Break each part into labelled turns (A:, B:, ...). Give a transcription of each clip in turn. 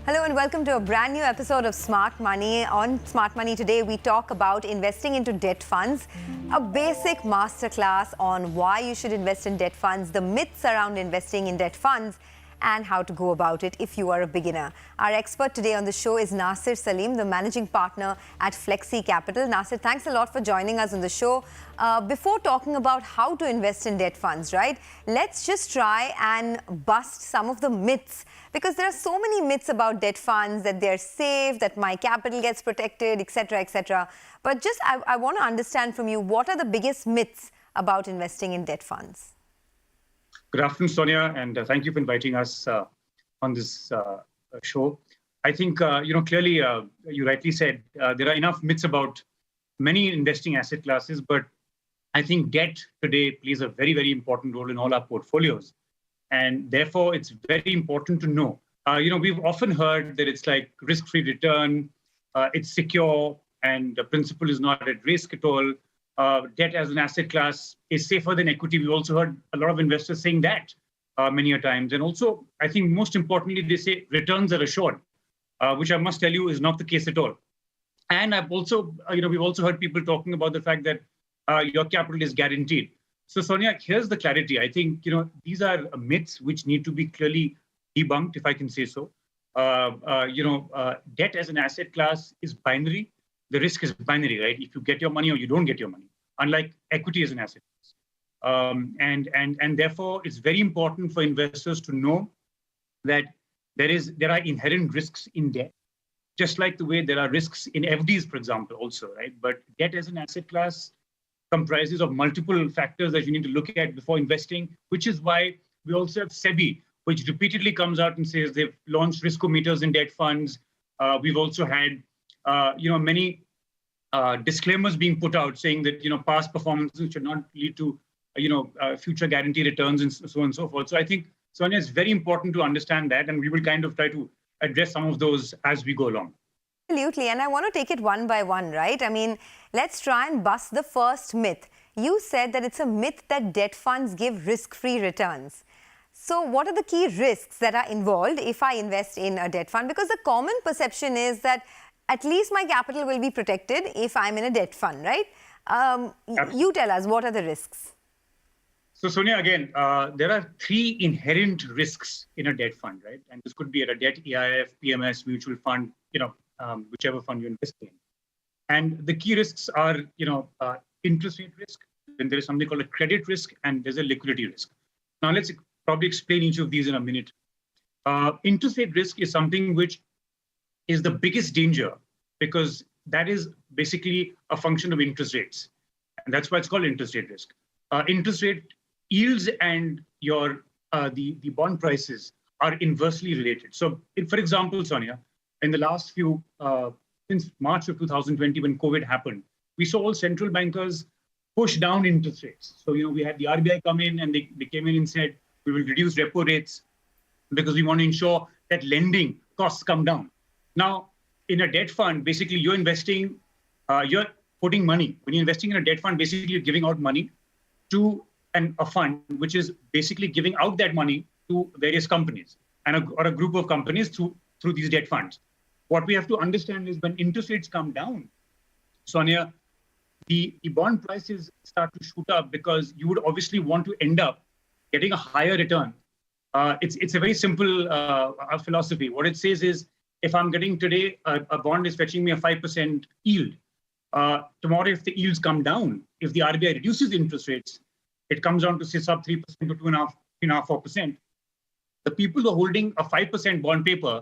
A: Hello and welcome to a brand new episode of Smart Money. On Smart Money today, we talk about investing into debt funds, a basic masterclass on why you should invest in debt funds, the myths around investing in debt funds, and how to go about it if you are a beginner. Our expert today on the show is Nasser Salim, the managing partner at Flexi Capital. Nasser, thanks a lot for joining us on the show. Before talking about how to invest in debt funds, right, let's just try and bust some of the myths, because there are so many myths about debt funds, that they're safe, that my capital gets protected, etc., etc. But just I want to understand from you, what are the biggest myths about investing in debt funds?
B: Good afternoon, Sonia, and thank you for inviting us on this show. I think, clearly, you rightly said, there are enough myths about many investing asset classes, but I think debt today plays a very, very important role in all our portfolios. And therefore, it's very important to know. We've often heard that it's like risk-free return, it's secure, and the principal is not at risk at all. Debt as an asset class is safer than equity. We've also heard a lot of investors saying that many a times. And also, I think most importantly, they say returns are assured, which I must tell you is not the case at all. And I've also, we've also heard people talking about the fact that your capital is guaranteed. So Sonia, here's the clarity. I think, these are myths which need to be clearly debunked, if I can say so. Debt as an asset class is binary. The risk is binary, right? If you get your money or you don't get your money, unlike equity as an asset class. And therefore, it's very important for investors to know that there are inherent risks in debt, just like the way there are risks in FDs, for example, also, right? But debt as an asset class comprises of multiple factors that you need to look at before investing, which is why we also have SEBI, which repeatedly comes out and says they've launched riskometers in debt funds. We've also had many disclaimers being put out saying that, past performances should not lead to, future guarantee returns and so on and so forth. So I think, Sonia, it's very important to understand that, and we will kind of try to address some of those as we go along.
A: Absolutely. And I want to take it one by one, right? I mean, let's try and bust the first myth. You said that it's a myth that debt funds give risk-free returns. So what are the key risks that are involved if I invest in a debt fund? Because the common perception is that at least my capital will be protected if I'm in a debt fund, right? You tell us, what are the risks?
B: So Sonia, again, there are three inherent risks in a debt fund, right? And this could be at a debt EIF, PMS, mutual fund, whichever fund you invest in. And the key risks are, interest rate risk. Then there is something called a credit risk, and there's a liquidity risk. Now let's probably explain each of these in a minute. Interest rate risk is something which is the biggest danger, because that is basically a function of interest rates. And that's why it's called interest rate risk. Interest rate yields and your the bond prices are inversely related. So for example, Sonia, in the last few, since March of 2020, when COVID happened, we saw all central bankers push down interest rates. So, we had the RBI come in, and they came in and said, we will reduce repo rates because we want to ensure that lending costs come down. Now, in a debt fund, basically you're investing, you're putting money. When you're investing in a debt fund, basically you're giving out money to a fund, which is basically giving out that money to various companies or a group of companies through these debt funds. What we have to understand is when interest rates come down, Sonia, the bond prices start to shoot up, because you would obviously want to end up getting a higher return. It's a very simple philosophy. What it says is, if I'm getting today, a bond is fetching me a 5% yield. Tomorrow, if the yields come down, if the RBI reduces the interest rates, it comes down to say sub 3% to 2.5%, 4%. The people who are holding a 5% bond paper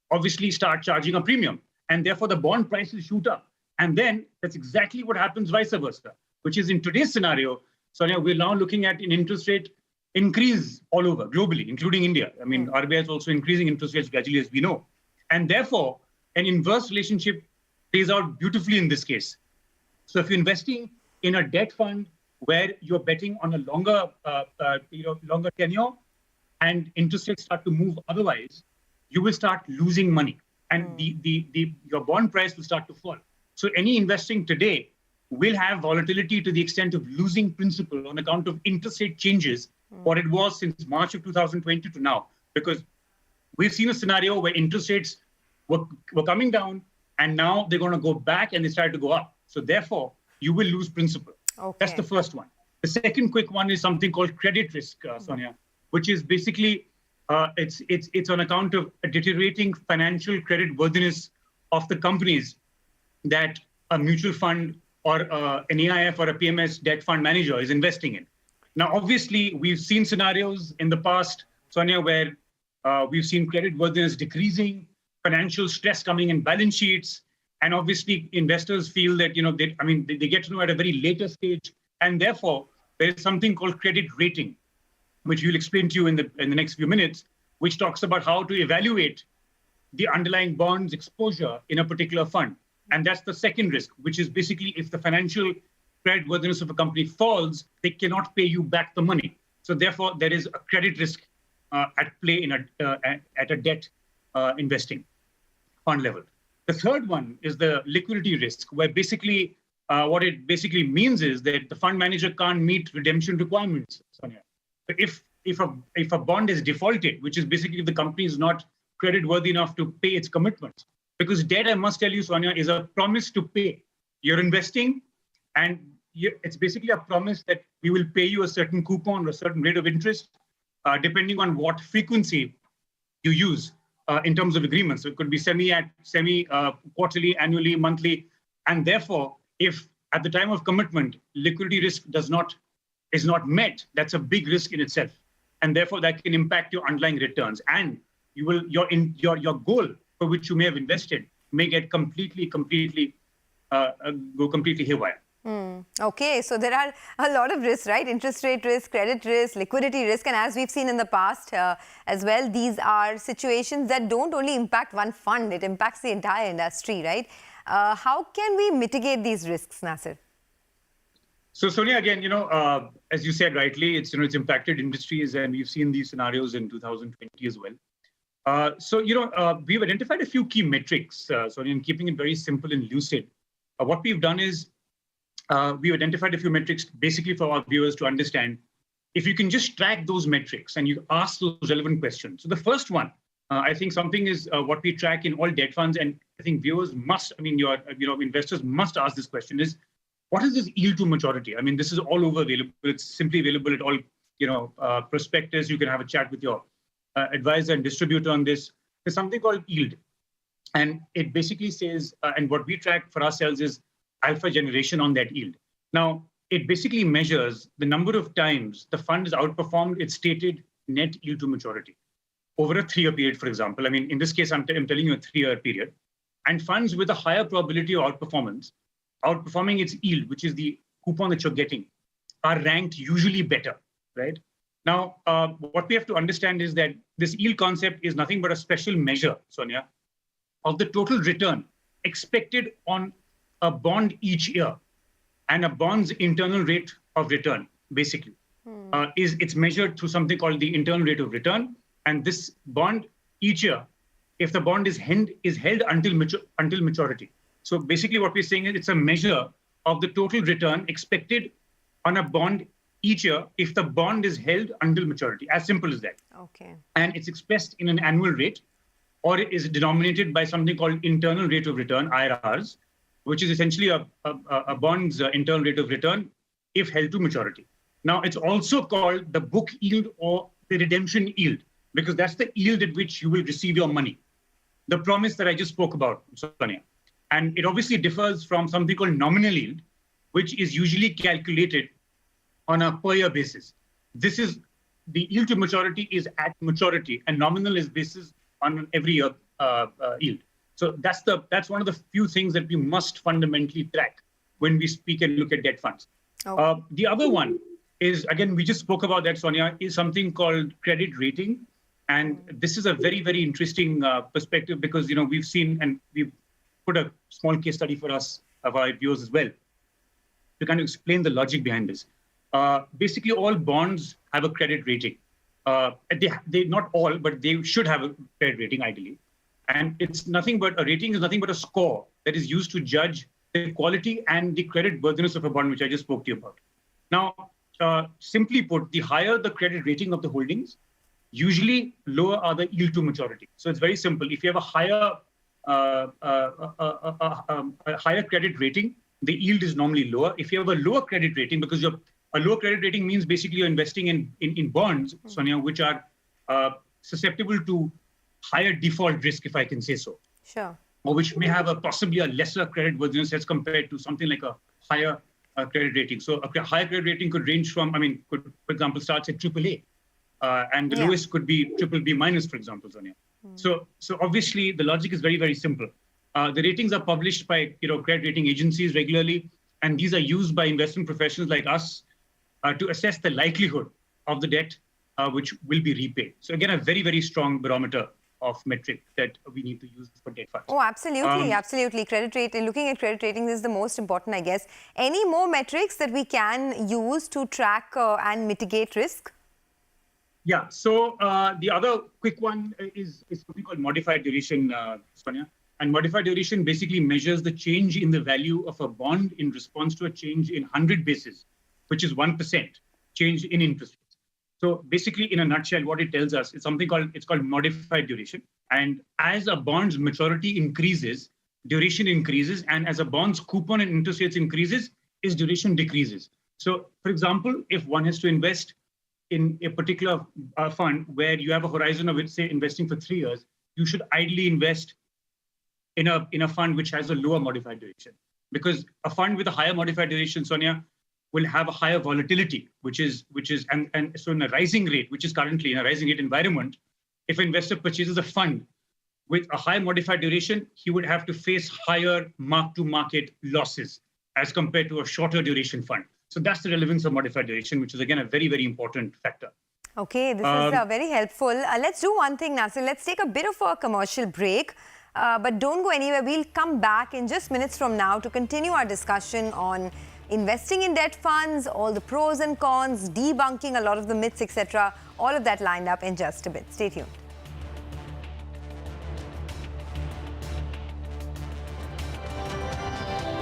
B: obviously start charging a premium, and therefore the bond prices shoot up. And then that's exactly what happens vice versa, which is in today's scenario, Sonia, we're now looking at an interest rate increase all over globally, including India. I mean, RBI is also increasing interest rates gradually, as we know. And therefore, an inverse relationship plays out beautifully in this case. So if you're investing in a debt fund where you're betting on a longer tenure, and interest rates start to move otherwise, you will start losing money, and your bond price will start to fall. So any investing today will have volatility to the extent of losing principal on account of interest rate changes, what it was since March of 2020 to now, because we've seen a scenario where interest rates were coming down, and now they're going to go back and they started to go up. So therefore, you will lose principal.
A: Okay.
B: That's the first one. The second quick one is something called credit risk, Sonia, which is basically it's on account of a deteriorating financial credit worthiness of the companies that a mutual fund or an AIF or a PMS debt fund manager is investing in. Now, obviously, we've seen scenarios in the past, Sonia, where we've seen credit worthiness decreasing, financial stress coming in balance sheets, and obviously investors feel that they get to know at a very later stage, and therefore there is something called credit rating, which we'll explain to you in the next few minutes, which talks about how to evaluate the underlying bonds exposure in a particular fund. And that's the second risk, which is basically if the financial credit worthiness of a company falls, they cannot pay you back the money. So therefore, there is a credit risk at play at a debt investing fund level. The third one is the liquidity risk, where basically what it basically means is that the fund manager can't meet redemption requirements, Sonia. So if a bond is defaulted, which is basically if the company is not credit worthy enough to pay its commitments, because debt, I must tell you, Sonia, is a promise to pay. You're investing, and it's basically a promise that we will pay you a certain coupon or a certain rate of interest, depending on what frequency you use in terms of agreements. So it could be semi quarterly, annually, monthly, and therefore, if at the time of commitment liquidity risk is not met, that's a big risk in itself, and therefore that can impact your underlying returns, and your goal for which you may have invested may get completely haywire.
A: Okay, so there are a lot of risks, right? Interest rate risk, credit risk, liquidity risk, and as we've seen in the past as well, these are situations that don't only impact one fund, it impacts the entire industry, right? How can we mitigate these risks, Nasser?
B: So Sonia, again, as you said rightly, it's impacted industries, and we've seen these scenarios in 2020 as well. We've identified a few key metrics. So in keeping it very simple and lucid, what we've done is we've identified a few metrics basically for our viewers to understand. If you can just track those metrics and you ask those relevant questions. So the first one, I think something is what we track in all debt funds, and I think viewers must, investors must ask this question is, what is this yield to maturity? I mean, this is all over available. It's simply available at all, prospectus. You can have a chat with your advisor and distributor on this. There's something called yield. And it basically says, and what we track for ourselves is alpha generation on that yield. Now, it basically measures the number of times the fund has outperformed its stated net yield to maturity over a 3-year period, for example. I mean, in this case, I'm telling you a 3-year period. And funds with a higher probability of outperforming its yield, which is the coupon that you're getting, are ranked usually better, right? Now, what we have to understand is that this yield concept is nothing but a special measure, Sonia, of the total return expected on a bond each year, and a bond's internal rate of return, basically, it's measured through something called the internal rate of return. And this bond each year, if the bond is held until maturity. So basically what we're saying is it's a measure of the total return expected on a bond each year if the bond is held until maturity, as simple as that.
A: Okay.
B: And it's expressed in an annual rate, or it is denominated by something called internal rate of return, IRRs, which is essentially a bond's internal rate of return if held to maturity. Now, it's also called the book yield or the redemption yield, because that's the yield at which you will receive your money. The promise that I just spoke about, Sonia. And it obviously differs from something called nominal yield, which is usually calculated on a per year basis. This is the yield to maturity is at maturity, and nominal is basis on every year yield. So that's one of the few things that we must fundamentally track when we speak and look at debt funds. Okay. The other one is, again, we just spoke about that, Sonia, is something called credit rating. And this is a very, very interesting perspective because, we've seen, and we've put a small case study for us, of our viewers as well, to kind of explain the logic behind this. Basically, all bonds have a credit rating. They not all, but they should have a credit rating, ideally. And it's nothing but a rating is nothing but a score that is used to judge the quality and the credit worthiness of a bond, which I just spoke to you about. Now, simply put, the higher the credit rating of the holdings, usually lower are the yield to maturity. So it's very simple. If you have a higher a higher credit rating, the yield is normally lower. If you have a lower credit rating, because a lower credit rating means basically you're investing in bonds, Sonia, which are susceptible to higher default risk, if I can say so.
A: Sure.
B: Or which may have possibly a lesser credit worthiness as compared to something like a higher credit rating. So a higher credit rating could range from, could, for example, starts at AAA. And the lowest could be BBB minus, for example, Sonia. So obviously the logic is very, very simple. The ratings are published by credit rating agencies regularly, and these are used by investment professionals like us to assess the likelihood of the debt which will be repaid. So again, a very, very strong barometer of metric that we need to use for debt funds.
A: Oh, absolutely, absolutely. Credit rating, looking at credit ratings is the most important, I guess. Any more metrics that we can use to track and mitigate risk?
B: Yeah, so the other quick one is something called modified duration, Sonia. And modified duration basically measures the change in the value of a bond in response to a change in 100 basis, which is 1% change in interest rates. So basically, in a nutshell, what it tells us is something called modified duration. And as a bond's maturity increases, duration increases, and as a bond's coupon and interest rates increases, its duration decreases. So, for example, if one has to invest in a particular fund where you have a horizon of, say, investing for 3 years, you should ideally invest in a fund which has a lower modified duration. Because a fund with a higher modified duration, Sonia, will have a higher volatility, which is and so in a rising rate, which is currently in a rising rate environment, if an investor purchases a fund with a high modified duration, he would have to face higher mark-to-market losses as compared to a shorter duration fund. So that's the relevance of modified duration, which is again a very, very important factor.
A: Okay, this is very helpful. Let's do one thing, Nasser. Let's take a bit of a commercial break, but don't go anywhere. We'll come back in just minutes from now to continue our discussion on investing in debt funds, all the pros and cons, debunking a lot of the myths, etc. All of that lined up in just a bit. Stay tuned.